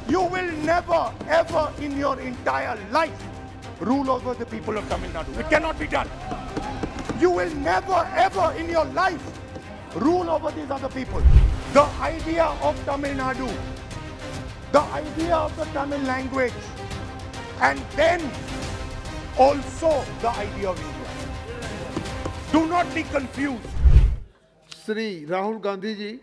you will never, ever in your entire life rule over the people of Tamil Nadu. It cannot be done. You will never, ever in your life rule over these other people. The idea of Tamil Nadu, the idea of the Tamil language, and then also the idea of India. Do not be confused. Shri Rahul Gandhi ji.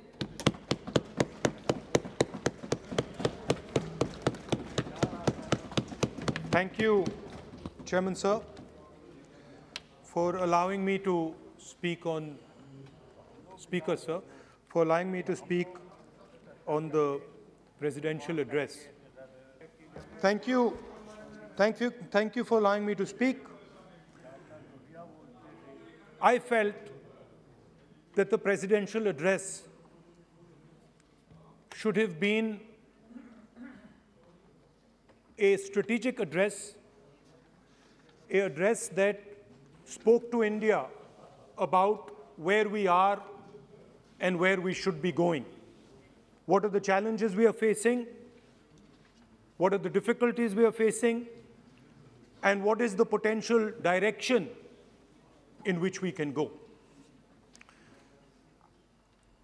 Thank you, Chairman Sir, for allowing me to speak on, Speaker Sir, for allowing me to speak on the presidential address. Thank you for allowing me to speak. I felt that the presidential address should have been a strategic address, an address that spoke to India about where we are and where we should be going. What are the challenges we are facing? What are the difficulties we are facing? And what is the potential direction in which we can go?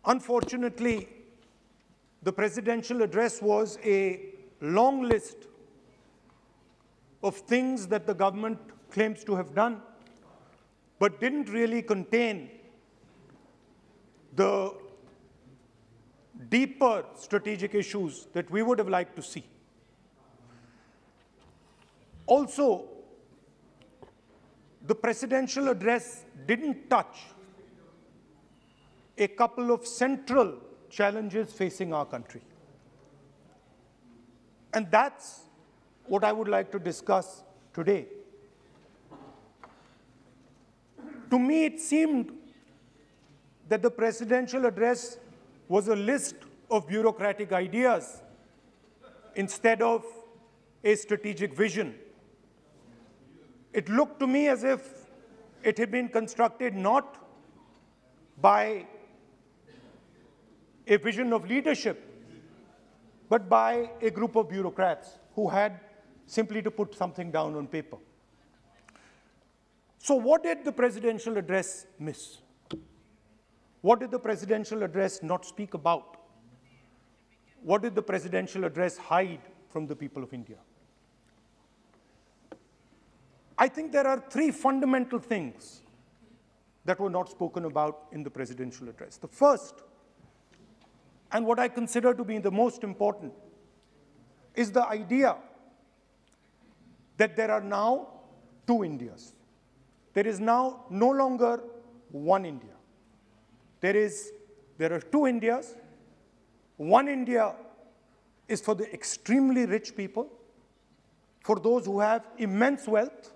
Unfortunately, the presidential address was a long list of things that the government claims to have done, but didn't really contain the deeper strategic issues that we would have liked to see. Also, the presidential address didn't touch a couple of central challenges facing our country. And that's what I would like to discuss today. To me, it seemed that the presidential address was a list of bureaucratic ideas instead of a strategic vision. It looked to me as if it had been constructed not by a vision of leadership, but by a group of bureaucrats who had simply to put something down on paper. So what did the presidential address miss? What did the presidential address not speak about? What did the presidential address hide from the people of India? I think there are three fundamental things that were not spoken about in the presidential address. The first, and what I consider to be the most important, is the idea that there are now two Indias. There is now no longer one India. There are two Indias. One India is for the extremely rich people, for those who have immense wealth,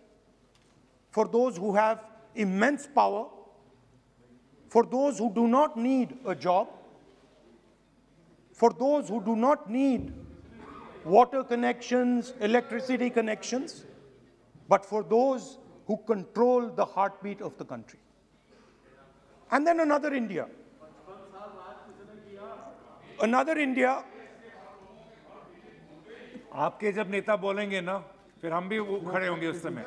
for those who have immense power, for those who do not need a job, for those who do not need water connections, electricity connections, but for those who control the heartbeat of the country. And then another India. Another India. आपके जब नेता बोलेंगे ना, फिर हम भी खड़े होंगे उस समय.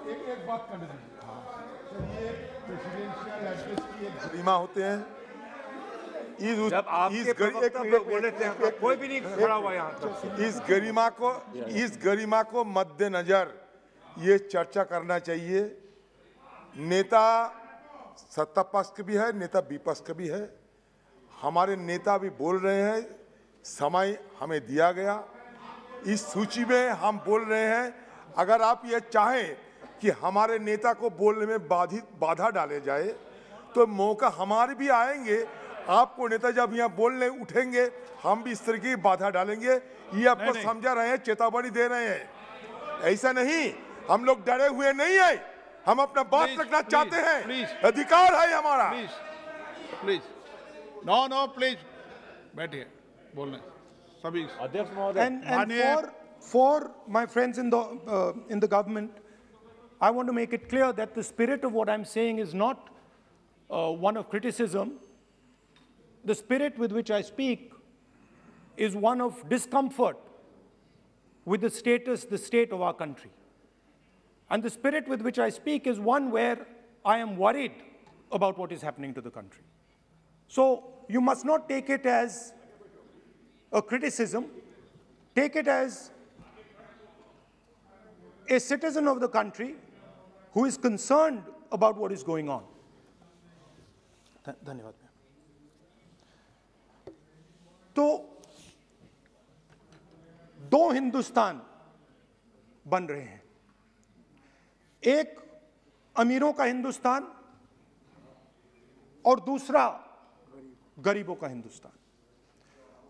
एक बात कर दीजिए. ये प्रेसिडेंशियल एड्रेस की एक गरिमा होते हैं. जब आपके प्रवक्ता बोल रहे थे, कोई भी नहीं खड़ा हुआ यहाँ तक. इस गरिमा को मद्देनजर ये चर्चा करना चाहिए. नेता सत्ता पक्ष के भी है, नेता विपक्ष के भी है. हमारे नेता भी बोल रहे हैं, समय हमें दिया गया. इस सूची में हम बोल रहे हैं. अगर आप ये चाहें कि हमारे नेता को बोलने में बाधा डाले जाए, तो मौका हमारे भी आएंगे. आपको नेता जब यहाँ बोलने उठेंगे, हम भी इस तरह की बाधा डालेंगे. ये आपको समझा रहे हैं, चेतावनी दे रहे हैं. ऐसा नहीं, हम लोग डरे हुए नहीं है. हम अपना बात रखना चाहते हैं. अधिकार है हमारा. प्लीज नो प्लीज बैठिए, बोलने सभी अध्यक्ष महोदय. And for my friends in the government, I want to make it clear that the spirit of what I'm saying is not one of criticism. the spirit with which I speak is one of discomfort with the state of our country. And the spirit with which I speak is one where I am worried about what is happening to the country. So you must not take it as a criticism. Take it as a citizen of the country who is concerned about what is going on. धन्यवाद। तो दो हिंदुस्तान बन रहे हैं, एक अमीरों का हिंदुस्तान और दूसरा गरीबों का हिंदुस्तान।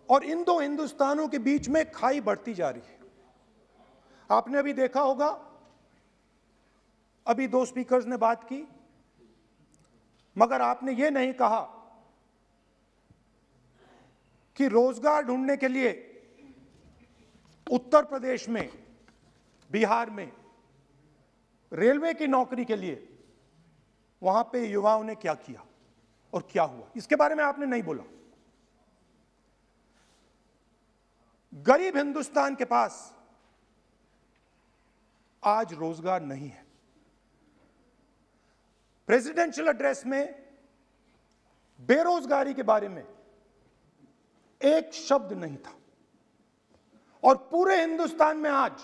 और इन दो हिंदुस्तानों के बीच में खाई बढ़ती जा रही है। आपने अभी देखा होगा, अभी दो स्पीकर्स ने बात की, मगर आपने ये नहीं कहा कि रोजगार ढूंढने के लिए उत्तर प्रदेश में, बिहार में रेलवे की नौकरी के लिए वहां पे युवाओं ने क्या किया और क्या हुआ, इसके बारे में आपने नहीं बोला। गरीब हिंदुस्तान के पास आज रोजगार नहीं है। प्रेसिडेंशियल एड्रेस में बेरोजगारी के बारे में एक शब्द नहीं था। और पूरे हिंदुस्तान में आज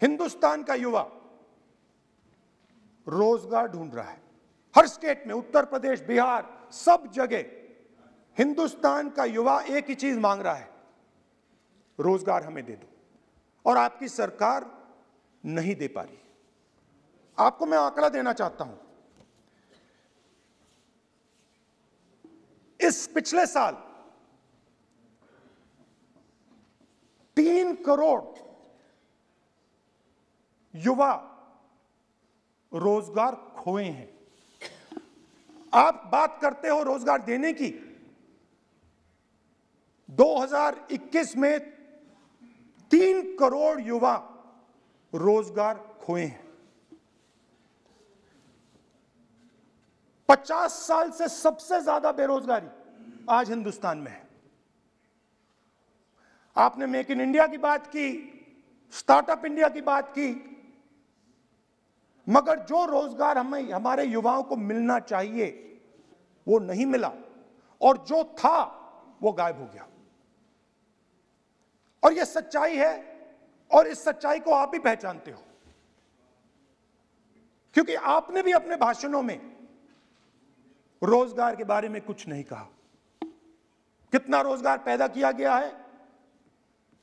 हिंदुस्तान का युवा रोजगार ढूंढ रहा है। हर स्टेट में, उत्तर प्रदेश, बिहार, सब जगह हिंदुस्तान का युवा एक ही चीज मांग रहा है, रोजगार हमें दे दो। और आपकी सरकार नहीं दे पा रही। आपको मैं आंकड़ा देना चाहता हूं। इस पिछले साल 3 करोड़ युवा रोजगार खोए हैं। आप बात करते हो रोजगार देने की। 2021 में 3 करोड़ युवा रोजगार खोए हैं। 50 साल से सबसे ज्यादा बेरोजगारी आज हिंदुस्तान में है। आपने मेक इन इंडिया की बात की, स्टार्टअप इंडिया की बात की, मगर जो रोजगार हमें, हमारे युवाओं को मिलना चाहिए वो नहीं मिला, और जो था वो गायब हो गया। और ये सच्चाई है, और इस सच्चाई को आप भी पहचानते हो, क्योंकि आपने भी अपने भाषणों में रोजगार के बारे में कुछ नहीं कहा। कितना रोजगार पैदा किया गया है,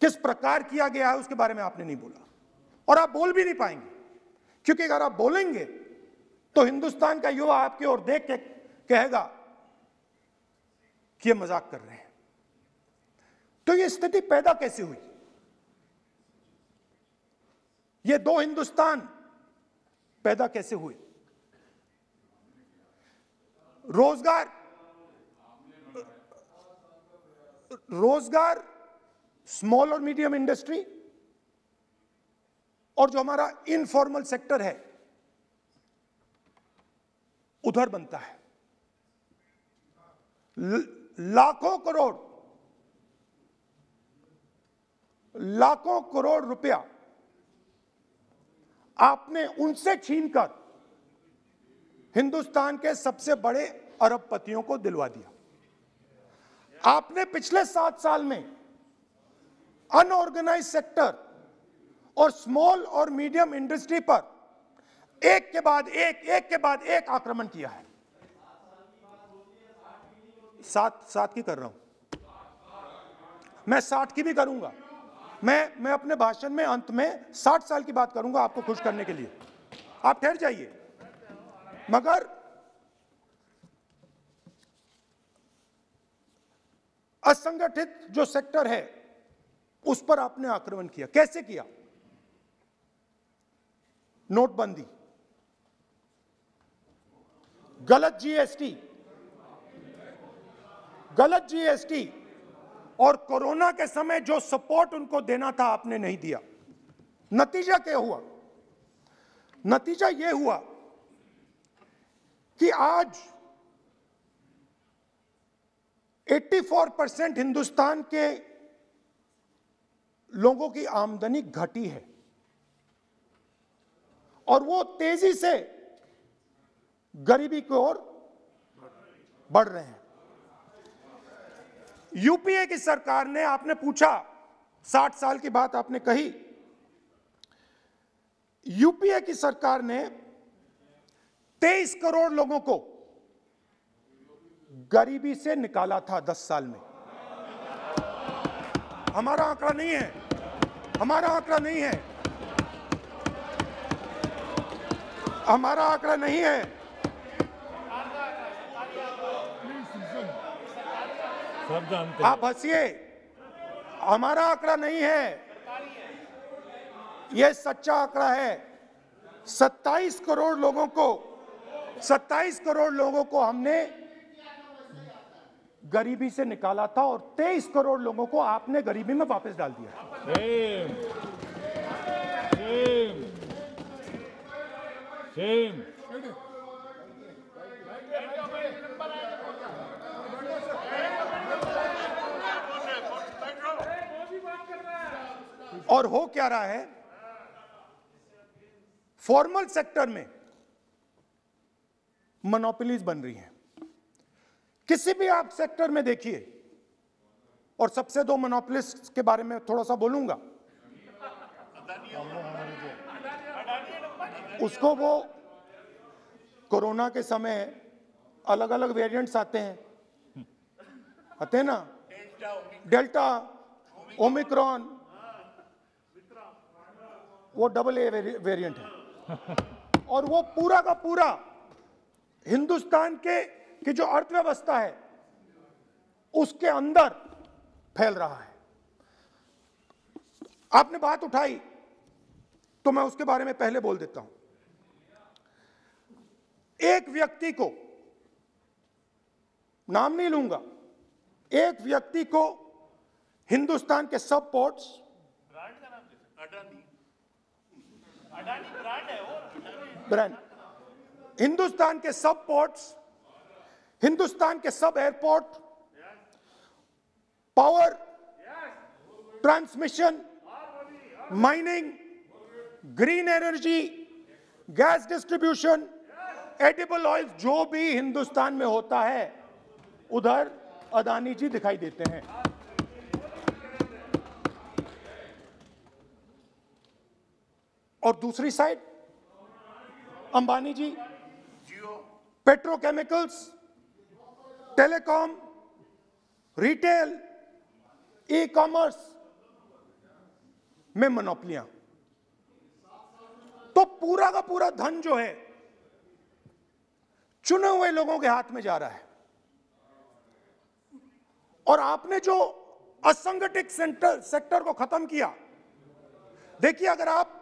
किस प्रकार किया गया है, उसके बारे में आपने नहीं बोला। और आप बोल भी नहीं पाएंगे, क्योंकि अगर आप बोलेंगे तो हिंदुस्तान का युवा आपकी ओर देख के कहेगा कि ये मजाक कर रहे हैं। तो ये स्थिति पैदा कैसे हुई? ये दो हिंदुस्तान पैदा कैसे हुए? रोजगार स्मॉल और मीडियम इंडस्ट्री और जो हमारा इनफॉर्मल सेक्टर है उधर बनता है। लाखों करोड़ रुपया आपने उनसे छीनकर हिंदुस्तान के सबसे बड़े अरबपतियों को दिलवा दिया। आपने पिछले 7 साल में अनऑर्गेनाइज सेक्टर और स्मॉल और मीडियम इंडस्ट्री पर एक के बाद एक आक्रमण किया है। 7 की कर रहा हूं मैं, 60 की भी करूंगा मैं अपने भाषण में अंत में 60 साल की बात करूंगा आपको खुश करने के लिए। आप ठहर जाइए। मगर असंगठित जो सेक्टर है उस पर आपने आक्रमण किया। कैसे किया? नोटबंदी, गलत जीएसटी और कोरोना के समय जो सपोर्ट उनको देना था आपने नहीं दिया। नतीजा क्या हुआ? नतीजा यह हुआ कि आज 84% हिंदुस्तान के लोगों की आमदनी घटी है और वो तेजी से गरीबी की ओर बढ़ रहे हैं। यूपीए की सरकार ने, आपने पूछा 60 साल की बात आपने कही, यूपीए की सरकार ने 23 करोड़ लोगों को गरीबी से निकाला था 10 साल में। हमारा आंकड़ा नहीं है, हमारा आंकड़ा नहीं है, हमारा आंकड़ा नहीं है। सब जानते आप हंसिए, हमारा आंकड़ा नहीं है, यह सच्चा आंकड़ा है। 27 करोड़ लोगों को हमने गरीबी से निकाला था और 23 करोड़ लोगों को आपने गरीबी में वापस डाल दिया। सेम और हो क्या रहा है, फॉर्मल सेक्टर में मोनोपोलीज बन रही हैं। किसी भी आप सेक्टर में देखिए, और सबसे दो मोनोपोलिस्ट के बारे में थोड़ा सा बोलूंगा। उसको वो कोरोना के समय अलग अलग वेरिएंट्स आते हैं ना, डेल्टा, ओमिक्रॉन, वो AA वेरिएंट है और वो पूरा का पूरा हिंदुस्तान की जो अर्थव्यवस्था है उसके अंदर फैल रहा है। आपने बात उठाई तो मैं उसके बारे में पहले बोल देता हूं। एक व्यक्ति को, नाम नहीं लूंगा, एक व्यक्ति को हिंदुस्तान के सब पोर्ट्स, ब्रांड, हिंदुस्तान के सब पोर्ट्स, हिंदुस्तान के सब airport, power, transmission, mining, green energy, gas distribution, edible oil, जो भी हिंदुस्तान में होता है उधर अदानी जी दिखाई देते हैं। और दूसरी side Ambani ji petrochemicals, telecom, retail, e commerce में मोनोपोलियां। तो पूरा का पूरा धन जो है चुने हुए लोगों के हाथ में जा रहा है। और आपने जो असंगठित सेक्टर को खत्म किया, देखिए अगर आप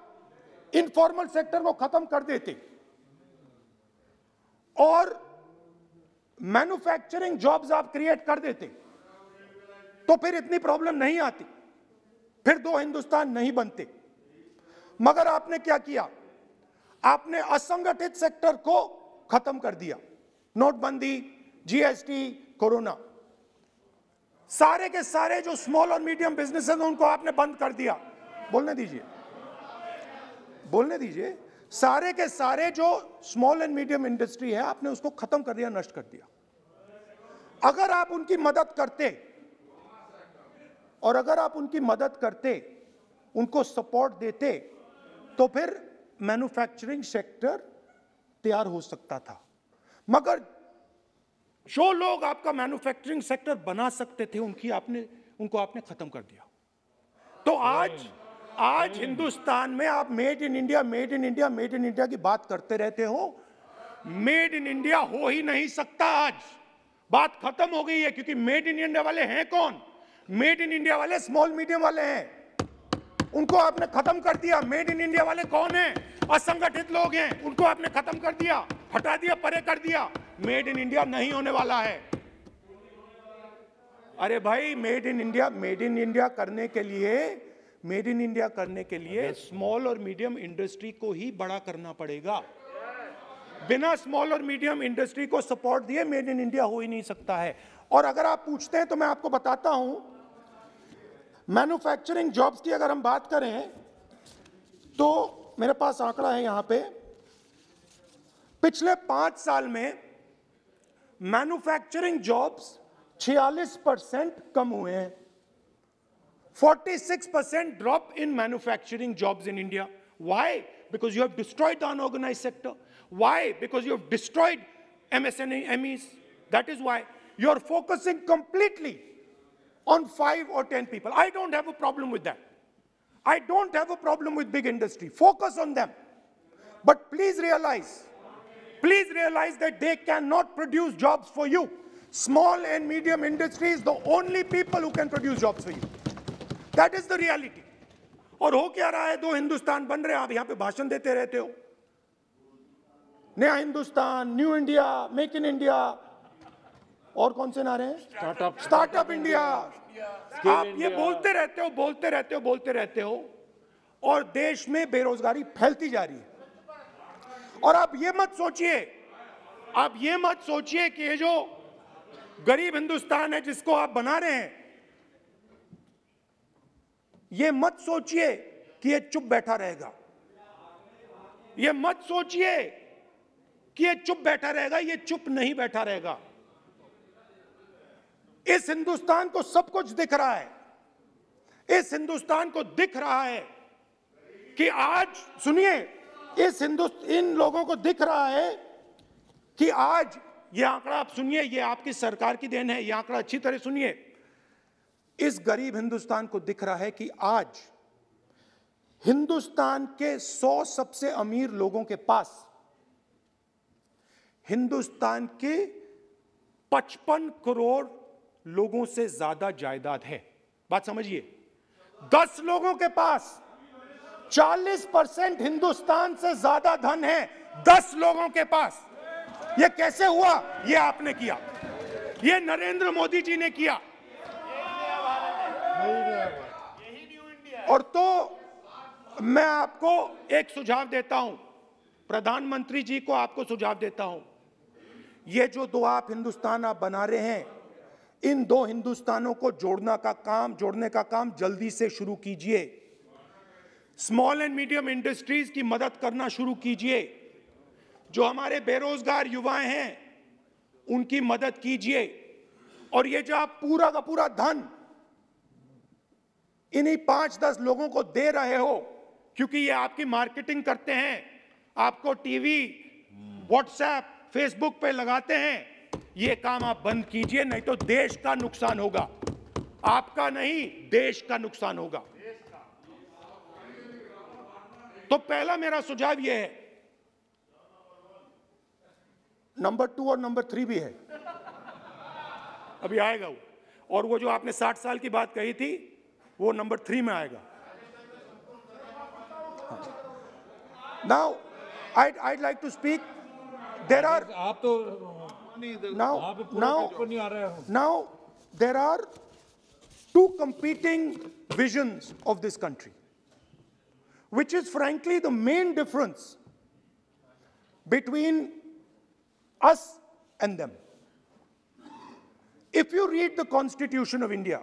इनफॉर्मल सेक्टर को खत्म कर देते और मैन्युफैक्चरिंग जॉब्स आप क्रिएट कर देते तो फिर इतनी प्रॉब्लम नहीं आती, फिर दो हिंदुस्तान नहीं बनते। मगर आपने क्या किया, आपने असंगठित सेक्टर को खत्म कर दिया। नोटबंदी, जीएसटी, कोरोना, सारे के सारे जो स्मॉल और मीडियम बिजनेसेस हैं उनको आपने बंद कर दिया। बोलने दीजिए, बोलने दीजिए। सारे के सारे जो स्मॉल एंड मीडियम इंडस्ट्री है आपने उसको खत्म कर दिया, नष्ट कर दिया। अगर आप उनकी मदद करते और अगर आप उनकी मदद करते, उनको सपोर्ट देते, तो फिर मैन्युफैक्चरिंग सेक्टर तैयार हो सकता था। मगर जो लोग आपका मैन्युफैक्चरिंग सेक्टर बना सकते थे उनको आपने खत्म कर दिया। तो आज हिंदुस्तान में आप made in India, made in India, made in India की बात करते रहते हो। मेड इन इंडिया हो ही नहीं सकता। आज बात खत्म हो गई है, क्योंकि मेड इन इंडिया वाले हैं कौन? मेड इन इंडिया वाले स्मॉल मीडियम वाले हैं, उनको आपने खत्म कर दिया। मेड इन इंडिया वाले कौन हैं? असंगठित लोग हैं, उनको आपने खत्म कर दिया, हटा दिया, परे कर दिया। मेड इन इंडिया नहीं होने वाला है। अरे भाई, मेड इन इंडिया करने के लिए स्मॉल और मीडियम इंडस्ट्री को ही बड़ा करना पड़ेगा। बिना स्मॉल और मीडियम इंडस्ट्री को सपोर्ट दिए मेड इन इंडिया हो ही नहीं सकता है। और अगर आप पूछते हैं तो मैं आपको बताता हूं, मैन्युफैक्चरिंग जॉब्स की अगर हम बात करें तो मेरे पास आंकड़ा है यहां पे, पिछले 5 साल में मैन्युफैक्चरिंग जॉब्स 46% कम हुए हैं। 46% drop in manufacturing jobs in India. Why? Because you have destroyed the unorganized sector. Why? Because you have destroyed MSMEs. That is why you are focusing completely on 5 or 10 people. I don't have a problem with that. I don't have a problem with big industry. Focus on them. But please realize that they cannot produce jobs for you. Small and medium industry is the only people who can produce jobs for you. That is the reality. और हो क्या रहा है, 2 हिंदुस्तान बन रहे हैं, आप यहां पे भाषण देते रहते हो, नया Hindustan, new India, make in India, और कौन से नारे हैं, स्टार्टअप इंडिया। आप ये बोलते रहते हो और देश में बेरोजगारी फैलती जा रही है। और आप ये मत सोचिए कि ये जो गरीब हिंदुस्तान है जिसको आप बना रहे हैं, ये मत सोचिए कि ये चुप बैठा रहेगा। ये मत सोचिए कि ये चुप बैठा रहेगा, ये चुप नहीं बैठा रहेगा। इस हिंदुस्तान को सब कुछ दिख रहा है। इस हिंदुस्तान को दिख रहा है कि आज, सुनिए, इन लोगों को दिख रहा है कि आज, ये आंकड़ा आप सुनिए, ये आपकी सरकार की देन है, ये आंकड़ा अच्छी तरह सुनिए। इस गरीब हिंदुस्तान को दिख रहा है कि आज हिंदुस्तान के 100 सबसे अमीर लोगों के पास हिंदुस्तान के 55 करोड़ लोगों से ज्यादा जायदाद है। बात समझिए, 10 लोगों के पास 40% हिंदुस्तान से ज्यादा धन है, 10 लोगों के पास। यह कैसे हुआ? यह आपने किया, यह नरेंद्र मोदी जी ने किया। और तो मैं आपको एक सुझाव देता हूं, प्रधानमंत्री जी को आपको सुझाव देता हूं, ये जो 2 आप हिंदुस्तान आप बना रहे हैं, इन 2 हिंदुस्तानों को जोड़ने का काम जल्दी से शुरू कीजिए। स्मॉल एंड मीडियम इंडस्ट्रीज की मदद करना शुरू कीजिए। जो हमारे बेरोजगार युवाएं हैं उनकी मदद कीजिए। और ये जो आप पूरा का पूरा धन इन्हीं 5-10 लोगों को दे रहे हो, क्योंकि ये आपकी मार्केटिंग करते हैं, आपको टीवी, व्हाट्सएप, फेसबुक पे लगाते हैं, ये काम आप बंद कीजिए, नहीं तो देश का नुकसान होगा। आपका नहीं, देश का नुकसान होगा। तो पहला मेरा सुझाव यह है। नंबर 2 और नंबर 3 भी है, अभी आएगा वो। और वो जो आपने 60 साल की बात कही थी, वो नंबर 3 में आएगा। Now, I'd like to speak. There are. आप तो now there are 2 competing visions of this country, which is frankly the main difference between us and them. If you read the Constitution of India,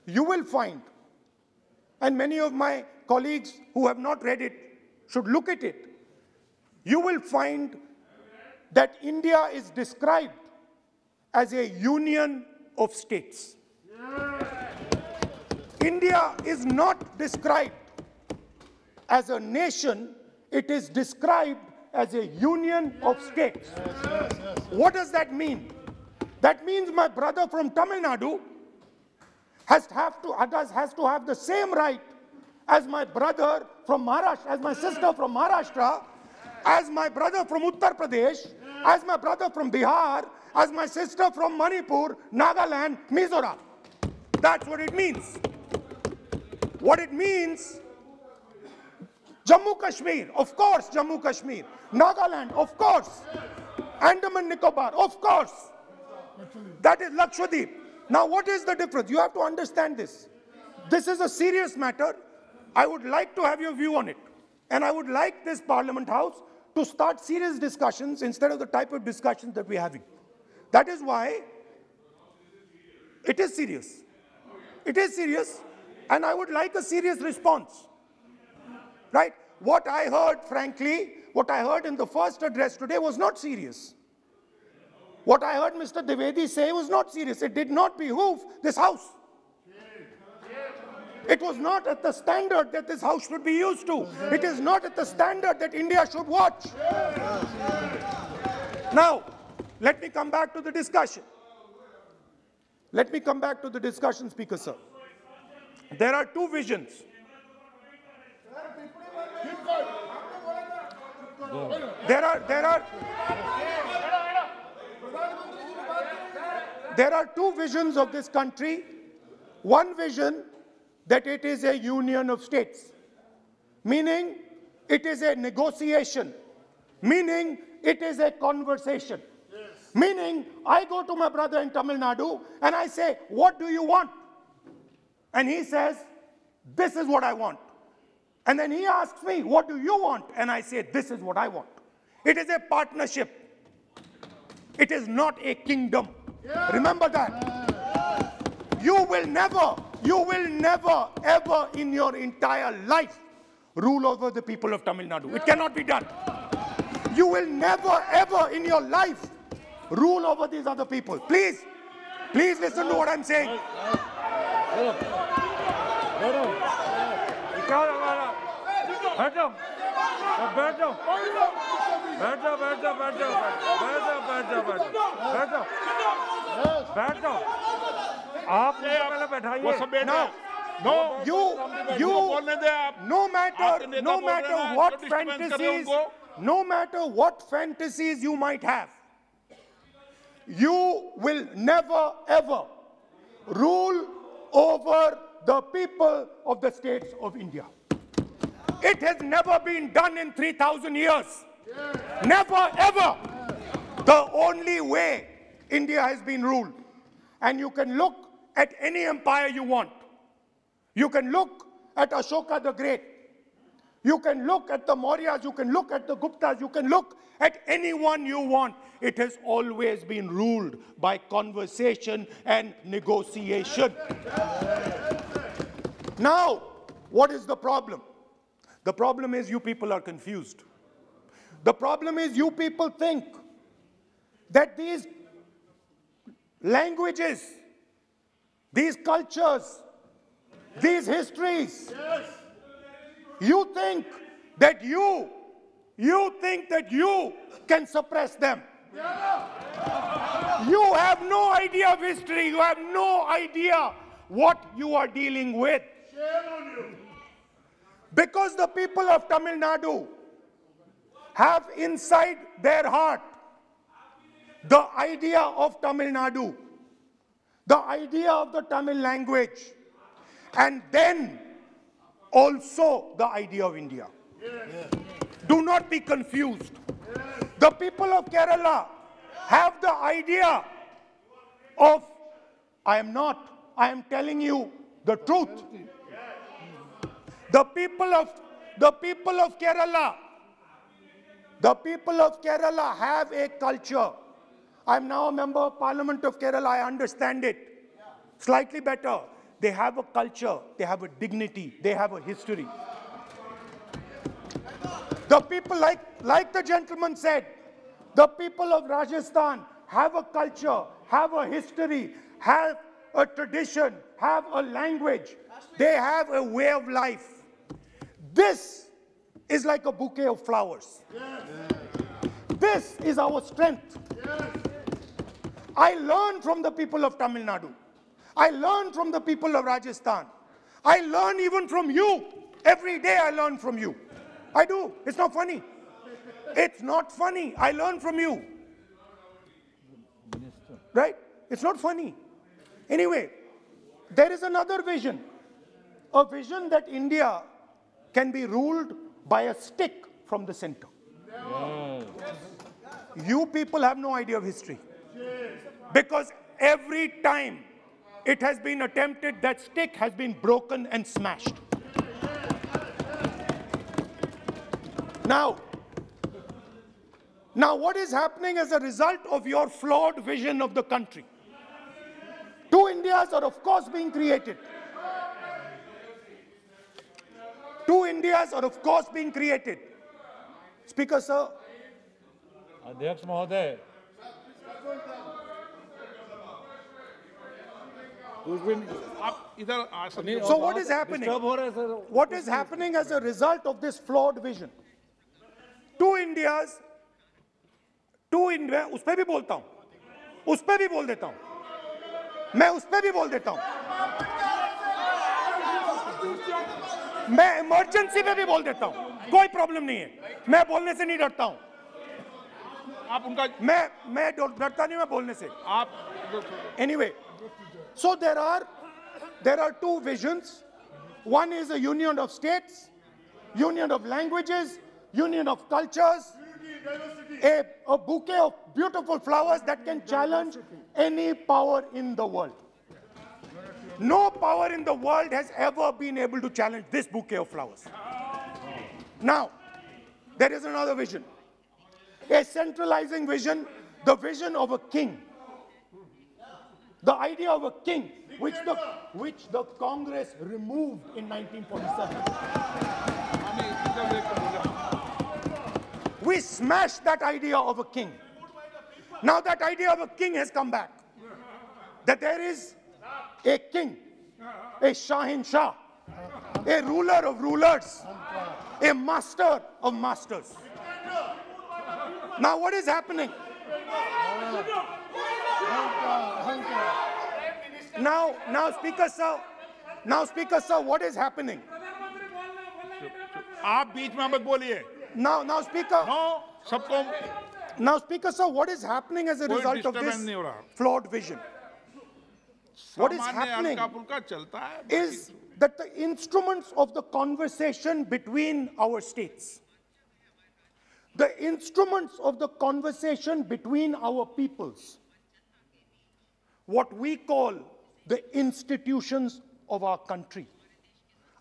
you will find, and many of my colleagues who have not read it should look at it, you will find that India is described as a union of states. India is not described as a nation, it is described as a union of states. What does that mean? That means my brother from Tamil Nadu has to have the same right as my brother from Maharashtra, as my sister from Maharashtra, as my brother from Uttar Pradesh, as my brother from Bihar, as my sister from Manipur, Nagaland, Mizoram. That's what it means. What it means, Jammu Kashmir, of course, Jammu Kashmir, Nagaland, of course, Andaman Nicobar, of course. That is Lakshadweep. Now, what is the difference? You have to understand this. This is a serious matter. I would like to have your view on it. And I would like this Parliament House to start serious discussions instead of the type of discussions that we're having. That is why it is serious. It is serious, and I would like a serious response. Right? What I heard, frankly, what I heard in the first address today was not serious. What I heard Mr. Dwivedi say was not serious. It did not behoove this House. It was not at the standard that this House should be used to. It is not at the standard that India should watch. Now, let me come back to the discussion. Let me come back to the discussion, Speaker Sir. There are two visions. There are two visions of this country. One vision that it is a union of states, meaning it is a negotiation, meaning it is a conversation. Meaning, I go to my brother in Tamil Nadu and I say, what do you want? And he says, this is what I want. And then he asks me, what do you want? And I say, this is what I want. It is a partnership. It is not a kingdom. Remember that. You will never, ever in your entire life rule over the people of Tamil Nadu. It cannot be done. You will never, ever in your life rule over these other people. Please listen to what I'm saying. No matter what fantasies you might have, you will never ever rule over the people of the states of India. It has never been done in 3,000 years. Never ever. The only way India has been ruled. And you can look at any empire you want. You can look at Ashoka the Great. You can look at the Mauryas, you can look at the Guptas, you can look at anyone you want. It has always been ruled by conversation and negotiation. Now, what is the problem? The problem is you people are confused. The problem is you people think that these languages, these cultures, these histories, you think that you can suppress them. You have no idea of history. You have no idea what you are dealing with. Because the people of Tamil Nadu have inside their heart the idea of Tamil Nadu, the idea of the Tamil language, and then also the idea of India. Do not be confused. The people of Kerala have the idea of, I am telling you the truth. The people of Kerala have a culture. I am now a member of Parliament of Kerala. I understand it slightly better. They have a culture, they have a dignity, they have a history. The people, like the gentleman said, the people of Rajasthan have a culture, have a history, have a tradition, have a language. They have a way of life. This is like a bouquet of flowers. This is our strength. I learn from the people of Tamil Nadu. I learn from the people of Rajasthan. I learn even from you. Every day I learn from you. I do. It's not funny. It's not funny. I learn from you. Right? It's not funny. Anyway, there is another vision. A vision that India can be ruled by a stick from the center. You people have no idea of history. Because every time it has been attempted, that stick has been broken and smashed. Now, Now, what is happening as a result of your flawed vision of the country? Two Indias are, of course, being created. Two Indias are, of course, being created. Speaker, sir. अध्यक्ष महोदय, आप इधर आ सकते हो। So what is happening? Disturb हो रहे हैं sir. What is happening as a result of this flawed vision? Two Indias, two India, उस पे भी बोलता हूँ, उस पे भी बोल देता हूँ, मैं उस पे भी बोल देता हूँ, मैं इमरजेंसी में भी बोल देता हूँ, कोई प्रॉब्लम नहीं है, मैं बोलने से नहीं डरता हूँ, आप उनका मैं डरता नहीं, मैं बोलने से। आप Anyway, so there are two visions. One is a union of states, union of languages, union of cultures, a bouquet of beautiful flowers that can challenge any power in the world. No power in the world has ever been able to challenge this bouquet of flowers. Now, there is another vision, a centralizing vision, the vision of a king. The idea of a king, which the Congress removed in 1947. We smashed that idea of a king. Now that idea of a king has come back. That there is a king, a Shahin Shah, a ruler of rulers, a master of masters. Now what is happening? Now, Speaker sir, what is happening? आप बीच में मत बोलिए। Now, Speaker. No, सबको। Now, Speaker sir, what is happening as a result of this flawed vision? What is happening is that the instruments of the conversation between our states, the instruments of the conversation between our peoples, what we call the institutions of our country,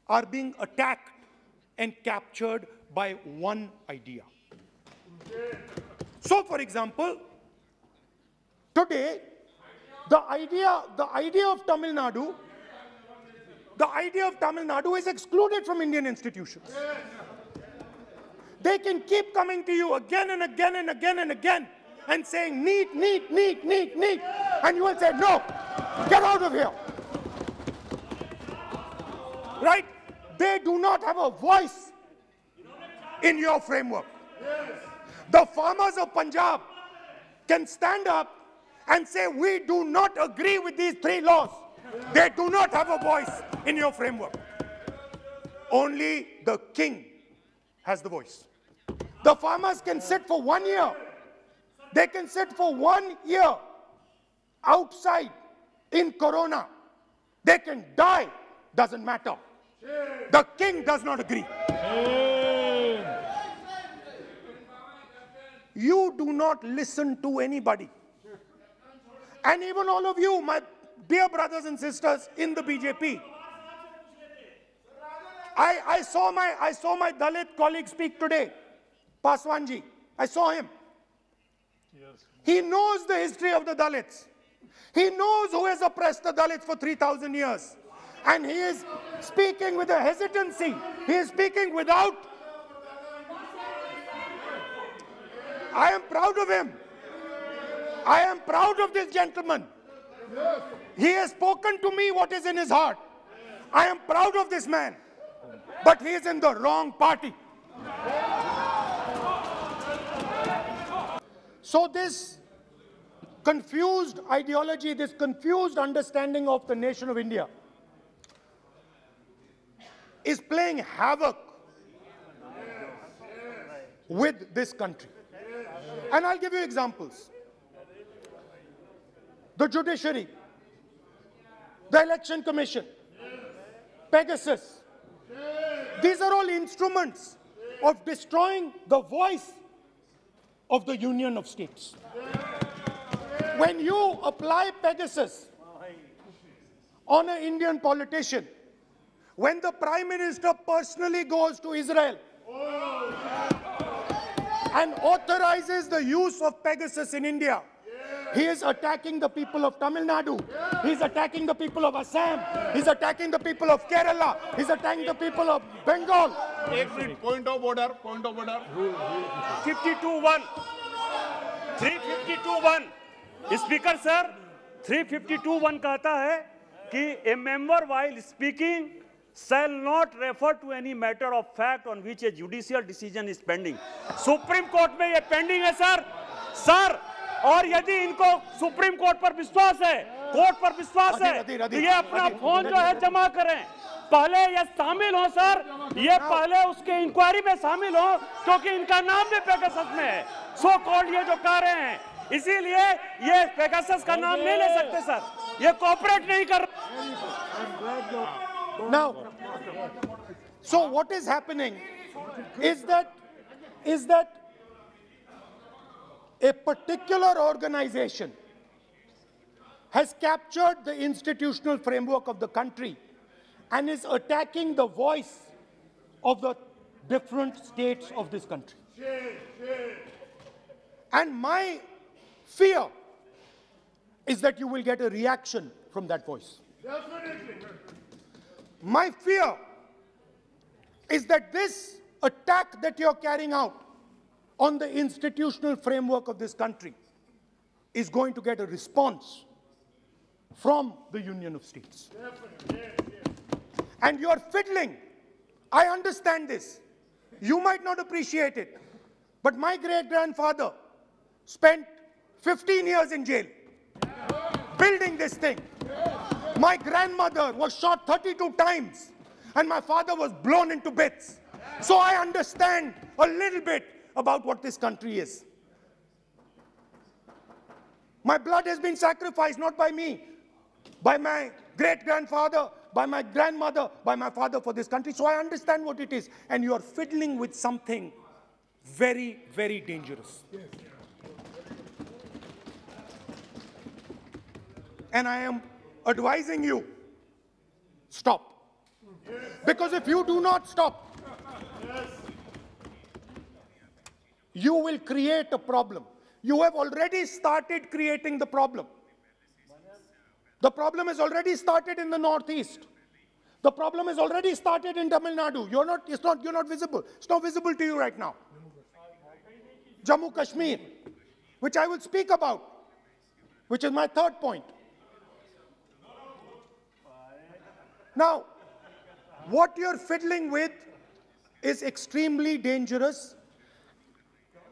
are being attacked and captured by one idea. So, for example, today, the idea of Tamil Nadu is excluded from Indian institutions. They can keep coming to you again and again and again and again and saying, need, and you will say, no, get out of here. Right? They do not have a voice in your framework. The farmers of Punjab can stand up and say, we do not agree with these three laws. They do not have a voice in your framework. Only the king has the voice. The farmers can sit for 1 year. They can sit for 1 year outside in Corona. They can die, doesn't matter. The king does not agree. You do not listen to anybody. And even all of you, my dear brothers and sisters in the BJP, I saw my Dalit colleague speak today, Paswanji. I saw him. Yes. He knows the history of the Dalits. He knows who has oppressed the Dalits for 3,000 years. And he is speaking with a hesitancy. He is speaking without. I am proud of him. I am proud of this gentleman. He has spoken to me what is in his heart. I am proud of this man. But he is in the wrong party. So this confused ideology, this confused understanding of the nation of India is playing havoc with this country. And I'll give you examples. The judiciary, the election commission, Pegasus. These are all instruments of destroying the voice of the Union of States. When you apply Pegasus on an Indian politician, when the Prime Minister personally goes to Israel, and authorizes the use of Pegasus in India. He is attacking the people of Tamil Nadu. He's attacking the people of Assam. He's attacking the people of Kerala. He's attacking the people of Bengal. Point of order. 52-1. 352-1. Speaker sir, 352-1 कहता है कि a member while speaking shall not refer to any matter of fact on which a judicial decision is pending. Supreme court में ये pending है sir, और यदि इनको supreme court पर विश्वास है, कोर्ट पर विश्वास है, तो ये अपना फोन जो है जमा करें, पहले ये शामिल हो सर, ये पहले उसके इंक्वायरी में शामिल हो, क्योंकि इनका नाम भी पेगासस में है, सो कॉल्ड ये जो कह रहे हैं, इसीलिए ये पेगासस का नाम नहीं ले सकते सर, ये कोऑपरेट नहीं कर। Now, so what is happening is that a particular organization has captured the institutional framework of the country and is attacking the voice of the different states of this country. And my fear is that you will get a reaction from that voice. My fear is that this attack that you're carrying out on the institutional framework of this country is going to get a response from the Union of States. And you're fiddling. I understand this. You might not appreciate it, but my great-grandfather spent 15 years in jail building this thing. My grandmother was shot 32 times, and my father was blown into bits. So I understand a little bit about what this country is. My blood has been sacrificed, not by me, by my great-grandfather, by my grandmother, by my father for this country. So I understand what it is. And you are fiddling with something very, very dangerous. Yes. And I am advising you, stop. Because if you do not stop, you will create a problem. You have already started creating the problem. The problem has already started in the Northeast. The problem has already started in Tamil Nadu. You're not visible. It's not visible to you right now. Jammu Kashmir, which I will speak about, which is my third point. Now, what you're fiddling with is extremely dangerous,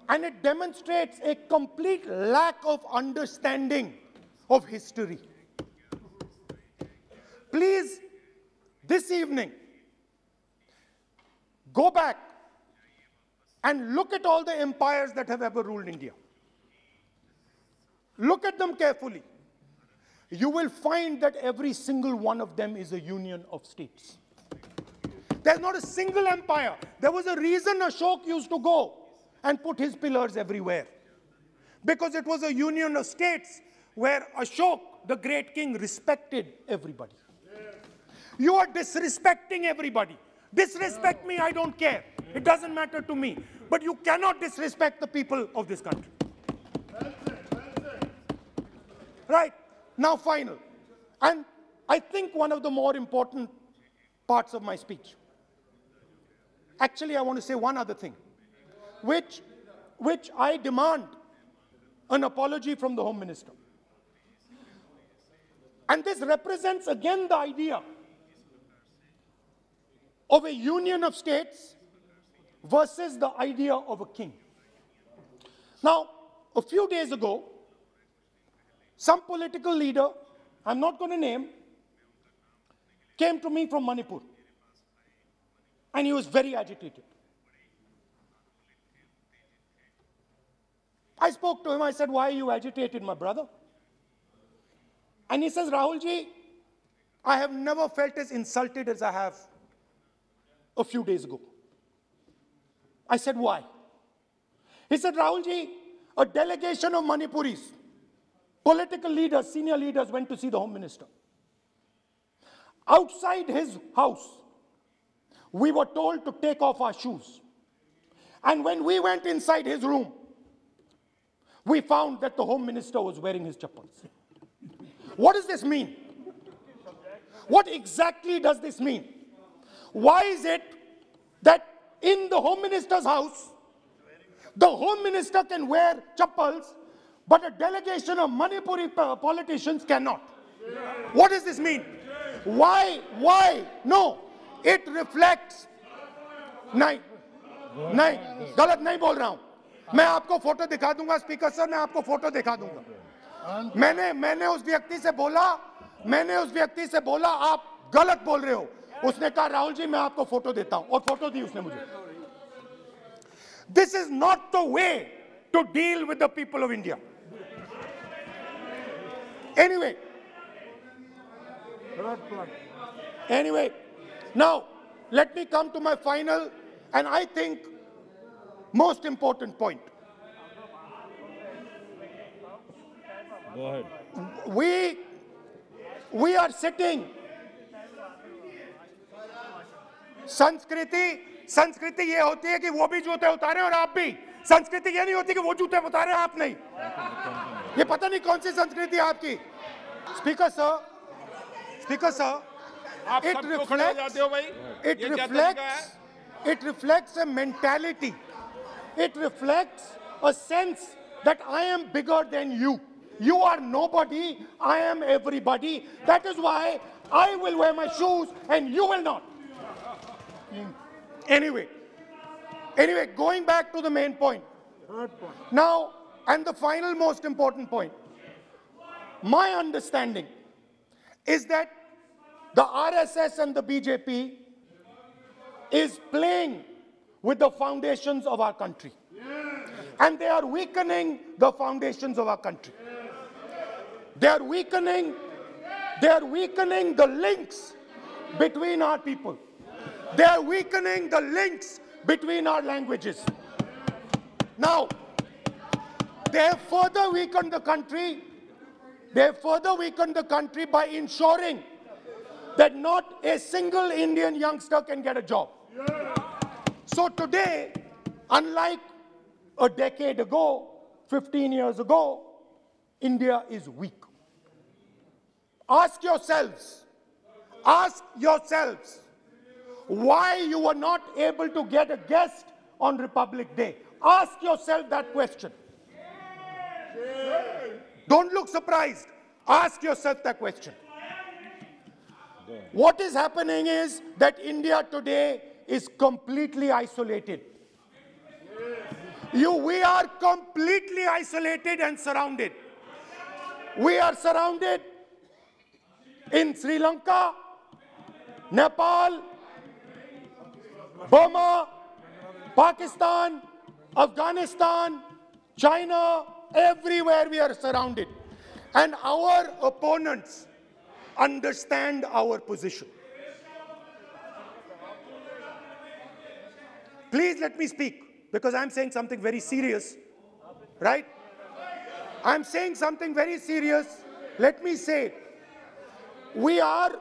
and it demonstrates a complete lack of understanding of history. Please, this evening, go back and look at all the empires that have ever ruled India. Look at them carefully. You will find that every single one of them is a union of states. There's not a single empire. There was a reason Ashok used to go and put his pillars everywhere. Because it was a union of states where Ashok, the great king, respected everybody. You are disrespecting everybody. Disrespect me, I don't care. It doesn't matter to me. But you cannot disrespect the people of this country. Right. Now, final. And I think one of the more important parts of my speech. Actually, I want to say one other thing, which I demand an apology from the Home Minister. And this represents again the idea of a union of states versus the idea of a king. Now, a few days ago, some political leader, I'm not going to name, came to me from Manipur. And he was very agitated. I spoke to him, I said, why are you agitated, my brother? And he says, Rahul ji, I have never felt as insulted as I have a few days ago. I said, why? He said, Rahul ji, a delegation of Manipuris, political leaders, senior leaders went to see the Home Minister. Outside his house, we were told to take off our shoes. And when we went inside his room, we found that the Home Minister was wearing his chappals. What does this mean? What exactly does this mean? Why is it that in the Home Minister's house, the Home Minister can wear chappals, but a delegation of Manipuri politicians cannot? What does this mean? Why? No, it reflects. नहीं, गलत नहीं बोल रहा हूं. मैं आपको photo दिखा दूंगा स्पीकर सर, मैं आपको फोटो दिखा दूंगा. मैंने उस व्यक्ति से बोला आप गलत बोल रहे हो. उसने कहा राहुल जी मैं आपको फोटो देता हूं, और फोटो दी उसने मुझे. This is not the way to deal with the people of India. Anyway, now let me come to my final and I think most important point. Go ahead. We are sitting. संस्कृति ये होती है कि वो भी जूते उतारे और आप भी. संस्कृति ये नहीं होती कि वो जूते उतारे आप नहीं. ये पता नहीं कौन सी संस्कृति है आपकी. Speaker sir, it reflects a mentality. It reflects a sense that I am bigger than you. You are nobody, I am everybody. That is why I will wear my shoes and you will not. Anyway, going back to the main point. Now, and the final most important point. My understanding is that the RSS and the BJP is playing with the foundations of our country. And they are weakening the foundations of our country. They are weakening the links between our people. They are weakening the links between our languages. Now, they have further weakened the country. They have further weakened the country by ensuring that not a single Indian youngster can get a job. So today, unlike a decade ago, 15 years ago, India is weak. Ask yourselves why you were not able to get a guest on Republic Day. Ask yourself that question. Don't look surprised. Ask yourself that question. What is happening is that India today is completely isolated. We are completely isolated and surrounded. We are surrounded in Sri Lanka, Nepal, Burma, Pakistan, Afghanistan, China, everywhere we are surrounded. And our opponents understand our position. Please let me speak, because I'm saying something very serious, right? I'm saying something very serious. Let me say, we have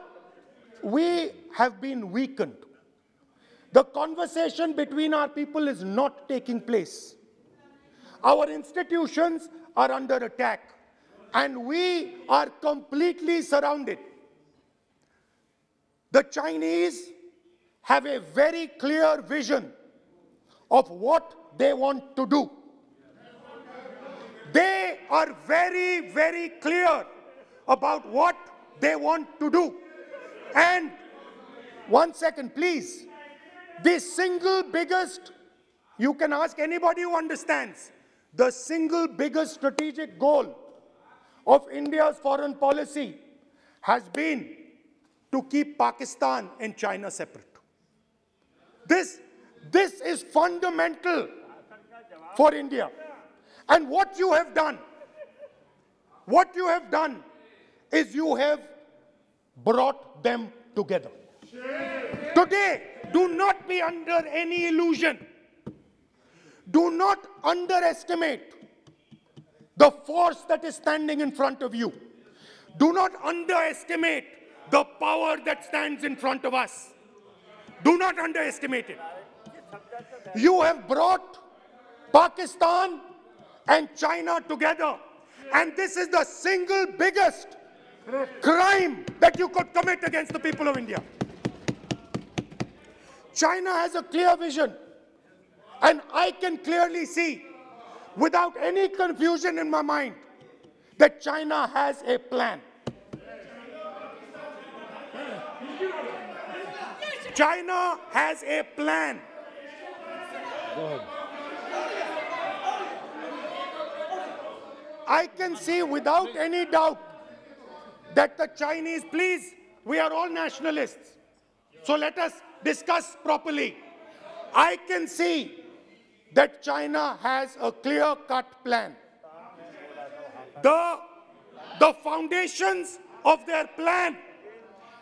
been weakened. The conversation between our people is not taking place. Our institutions are under attack, and we are completely surrounded. The Chinese have a very clear vision of what they want to do. They are very, very clear about what they want to do. And one second, please. The single biggest, you can ask anybody who understands, the single biggest strategic goal of India's foreign policy has been to keep Pakistan and China separate. This is fundamental for India. And what you have done is you have brought them together. Today, do not be under any illusion. Do not underestimate the force that is standing in front of you. Do not underestimate the power that stands in front of us. Do not underestimate it. You have brought Pakistan and China together. And this is the single biggest crime that you could commit against the people of India. China has a clear vision. And I can clearly see, without any confusion in my mind, that China has a plan. China has a plan. I can see without any doubt that the Chinese, please, we are all nationalists, so let us discuss properly. I can see that China has a clear-cut plan. The foundations of their plan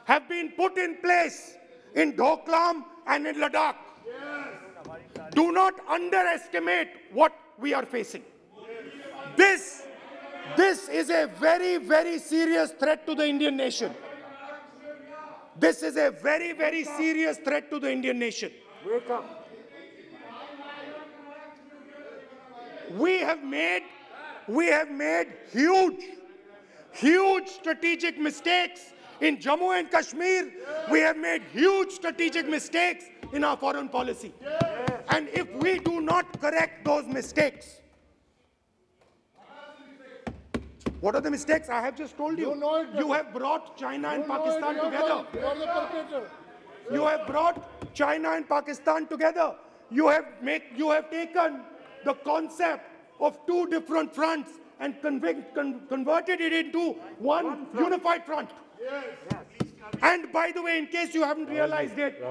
have been put in place in Doklam and in Ladakh. Do not underestimate what we are facing. This is a very, very serious threat to the Indian nation. This is a very, very serious threat to the Indian nation. Wake up. We have made huge strategic mistakes in Jammu and Kashmir. We have made huge strategic mistakes in our foreign policy. And if we do not correct those mistakes, what are the mistakes? I have just told you. You have brought China and Pakistan together. You have brought China and Pakistan together. You have taken the concept of two different fronts and converted it into one unified front. And by the way, in case you haven't realized it,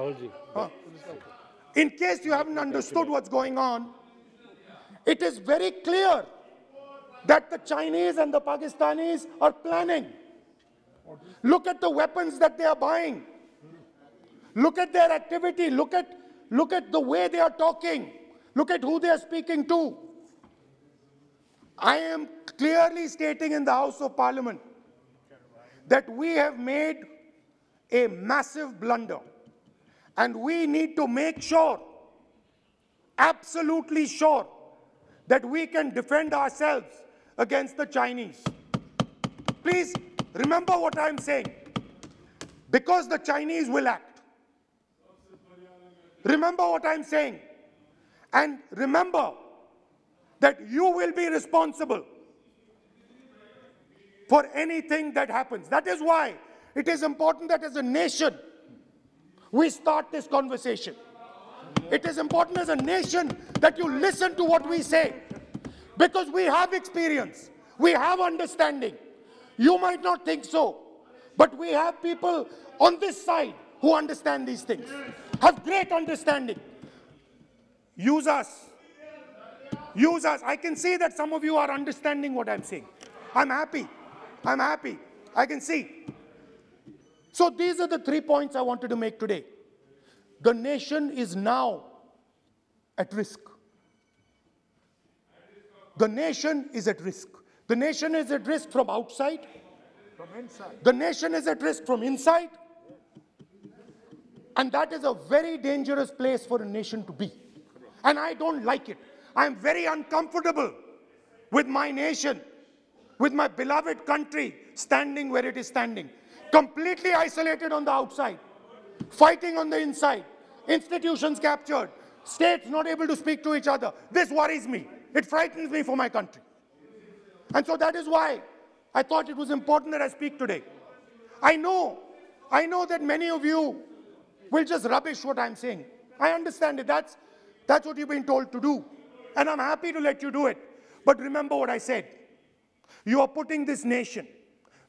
in case you haven't understood what's going on, it is very clear that the Chinese and the Pakistanis are planning. Look at the weapons that they are buying. Look at their activity. Look at the way they are talking. Look at who they are speaking to. I am clearly stating in the House of Parliament that we have made a massive blunder. And we need to make sure, absolutely sure, that we can defend ourselves against the Chinese. Please remember what I'm saying. Because the Chinese will act. Remember what I'm saying. And remember that you will be responsible for anything that happens. That is why it is important that as a nation, we start this conversation. It is important as a nation that you listen to what we say. Because we have experience, we have understanding. You might not think so, but we have people on this side who understand these things, have great understanding. Use us. Use us. I can see that some of you are understanding what I'm saying. I'm happy. I'm happy. I can see. So these are the 3 points I wanted to make today. The nation is now at risk. The nation is at risk. The nation is at risk from outside. From inside. The nation is at risk from inside. And that is a very dangerous place for a nation to be. And I don't like it. I'm very uncomfortable with my nation, with my beloved country standing where it is standing. Completely isolated on the outside, fighting on the inside, institutions captured, states not able to speak to each other. This worries me. It frightens me for my country. And so that is why I thought it was important that I speak today. I know that many of you will just rubbish what I'm saying. I understand it. That's what you've been told to do. And I'm happy to let you do it. But remember what I said. You are putting this nation,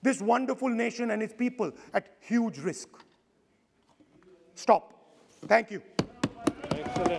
this wonderful nation and its people at huge risk. Stop. Thank you. Excellent.